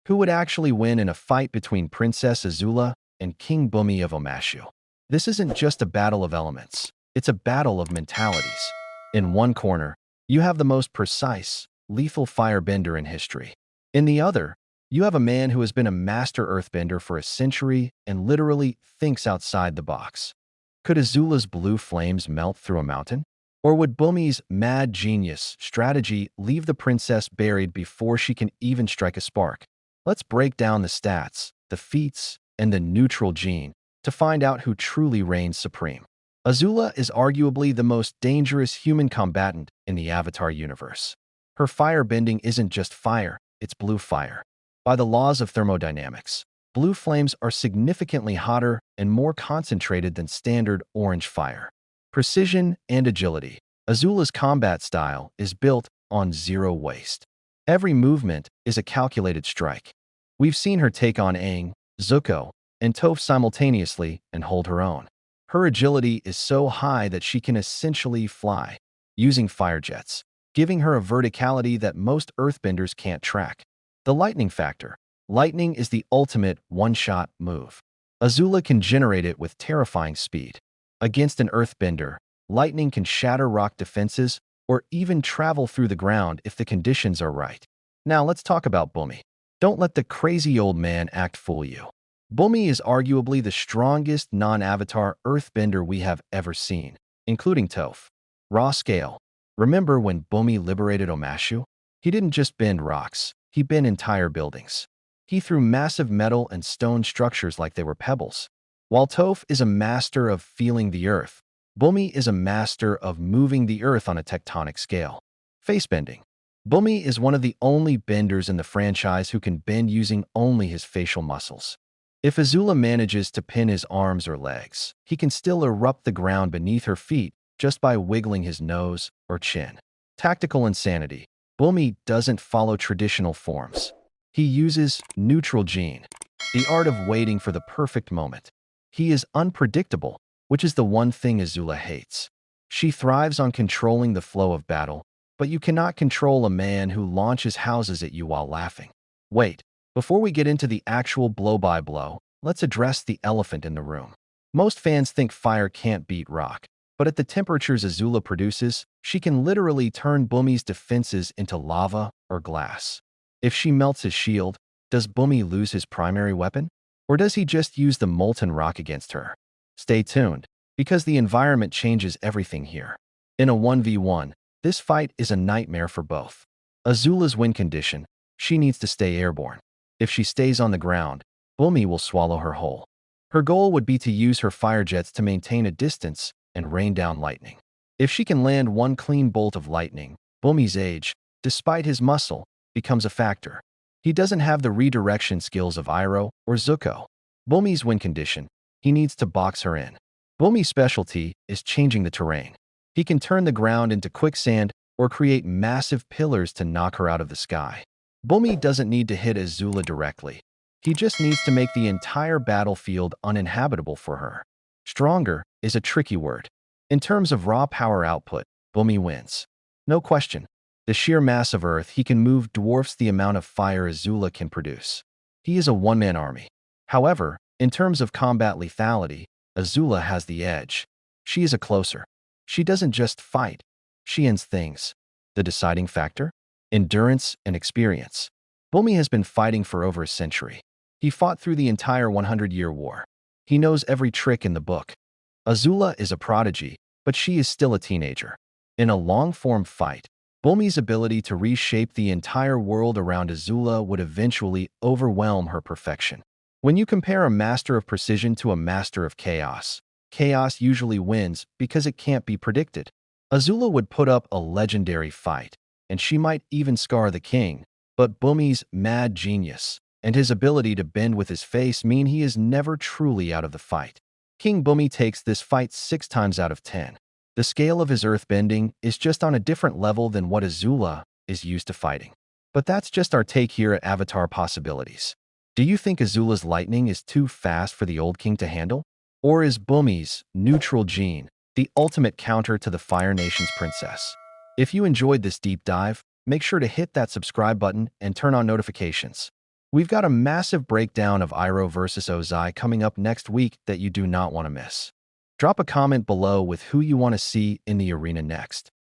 Who would actually win in a fight between Princess Azula and King Bumi of Omashu? This isn't just a battle of elements. It's a battle of mentalities. In one corner, you have the most precise, lethal firebender in history. In the other, you have a man who has been a master earthbender for a century and literally thinks outside the box. Could Azula's blue flames melt through a mountain? Or would Bumi's mad genius strategy leave the princess buried before she can even strike a spark? Let's break down the stats, the feats, and the neutral gene to find out who truly reigns supreme. Azula is arguably the most dangerous human combatant in the Avatar universe. Her firebending isn't just fire, it's blue fire. By the laws of thermodynamics, blue flames are significantly hotter and more concentrated than standard orange fire. Precision and agility. Azula's combat style is built on zero waste. Every movement is a calculated strike. We've seen her take on Aang, Zuko, and Toph simultaneously and hold her own. Her agility is so high that she can essentially fly, using fire jets, giving her a verticality that most earthbenders can't track. The lightning factor. Lightning is the ultimate one-shot move. Azula can generate it with terrifying speed. Against an earthbender, lightning can shatter rock defenses or even travel through the ground if the conditions are right. Now let's talk about Bumi. Don't let the crazy old man act fool you. Bumi is arguably the strongest non-avatar earthbender we have ever seen, including Toph. Raw scale. Remember when Bumi liberated Omashu? He didn't just bend rocks, he bent entire buildings. He threw massive metal and stone structures like they were pebbles. While Toph is a master of feeling the earth, Bumi is a master of moving the earth on a tectonic scale. Face bending. Bumi is one of the only benders in the franchise who can bend using only his facial muscles. If Azula manages to pin his arms or legs, he can still erupt the ground beneath her feet just by wiggling his nose or chin. Tactical insanity. Bumi doesn't follow traditional forms. He uses neutral gene, the art of waiting for the perfect moment. He is unpredictable, which is the one thing Azula hates. She thrives on controlling the flow of battle, but you cannot control a man who launches houses at you while laughing. Wait, before we get into the actual blow-by-blow, let's address the elephant in the room. Most fans think fire can't beat rock, but at the temperatures Azula produces, she can literally turn Bumi's defenses into lava or glass. If she melts his shield, does Bumi lose his primary weapon? Or does he just use the molten rock against her? Stay tuned, because the environment changes everything here. In a 1v1, this fight is a nightmare for both. Azula's win condition, she needs to stay airborne. If she stays on the ground, Bumi will swallow her whole. Her goal would be to use her fire jets to maintain a distance and rain down lightning. If she can land one clean bolt of lightning, Bumi's age, despite his muscle, becomes a factor. He doesn't have the redirection skills of Iroh or Zuko. Bumi's win condition, he needs to box her in. Bumi's specialty is changing the terrain. He can turn the ground into quicksand or create massive pillars to knock her out of the sky. Bumi doesn't need to hit Azula directly. He just needs to make the entire battlefield uninhabitable for her. Stronger is a tricky word. In terms of raw power output, Bumi wins. No question. The sheer mass of Earth he can move dwarfs the amount of fire Azula can produce. He is a one-man army. However, in terms of combat lethality, Azula has the edge. She is a closer. She doesn't just fight, she ends things. The deciding factor? Endurance and experience. Bumi has been fighting for over a century. He fought through the entire 100-year war. He knows every trick in the book. Azula is a prodigy, but she is still a teenager. In a long-form fight, Bumi's ability to reshape the entire world around Azula would eventually overwhelm her perfection. When you compare a master of precision to a master of chaos, chaos usually wins because it can't be predicted. Azula would put up a legendary fight, and she might even scar the king, but Bumi's mad genius and his ability to bend with his face mean he is never truly out of the fight. King Bumi takes this fight 6 times out of 10. The scale of his earthbending is just on a different level than what Azula is used to fighting. But that's just our take here at Avatar Possibilities. Do you think Azula's lightning is too fast for the old king to handle? Or is Bumi's neutral gene the ultimate counter to the Fire Nation's princess? If you enjoyed this deep dive, make sure to hit that subscribe button and turn on notifications. We've got a massive breakdown of Iroh versus Ozai coming up next week that you do not want to miss. Drop a comment below with who you want to see in the arena next.